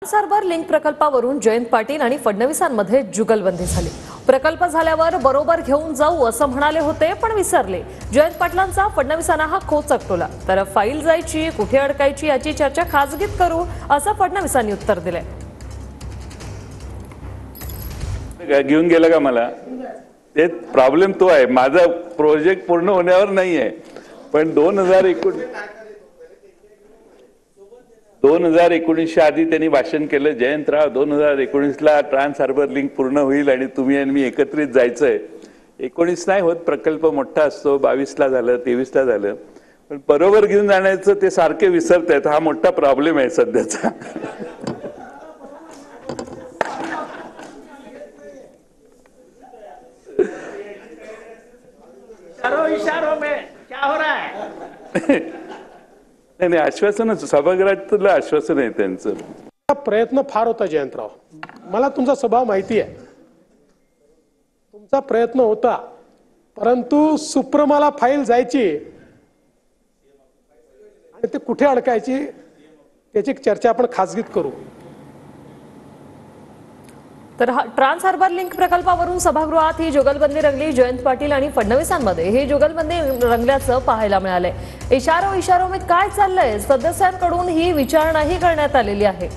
Trans harbour link प्रकल्पावरून जयंत पाटील आणि फडणवीसांमध्ये जुगलबंदी झाली। प्रकल्प झाल्यावर बरोबर घेऊन जाऊ असं म्हणाले होते, पण विसरले। जयंत पाटलांचा फडणवीसांना हा खोचकटोला। तर फाईल जायची कुठे अडकायची याची चर्चा खासगीत करू असं फडणवीसांनी उत्तर दिले। घेऊन गेला का मला ते प्रॉब्लेम तो आहे, माझा प्रोजेक्ट पूर्ण होण्यावर नाहीये। पण 2019 आधी त्यांनी भाषण केलं, जयंतराव 2019ला ट्रान्स हार्बर लिंक पूर्ण होईल आणि तुम्ही आणि मी एकत्रित जायचंय। 19 नाही होत, प्रकल्प मोठा असतो, 22ला झालं, 23ला झालं, पण बरोबर घेऊन जाण्याचं ते सारखे विसरतात। हा मोठा प्रॉब्लेम आहे सध्याचा। इशारों में क्या हो रहा है? नाही, आश्वासनच सभागृहातलं आश्वासन आहे त्यांचं। प्रयत्न फार होता जयंतराव, मला तुमचा स्वभाव माहिती आहे। तुमचा प्रयत्न होता, परंतु सुप्रमाला फाईल जायची आणि ते कुठे अडकायची त्याची चर्चा आपण खासगीत करू। तर ट्रान्स हार्बर लिंक प्रकल्पावरून सभागृहात ही जुगलबंदी रंगली। जयंत पाटील आणि फडणवीसांमध्ये ही जुगलबंदी रंगल्याचं पाहायला मिळालंय। इशारों में काय चाललंय, सदस्यांकडून ही विचारणाही करण्यात आलेली आहे।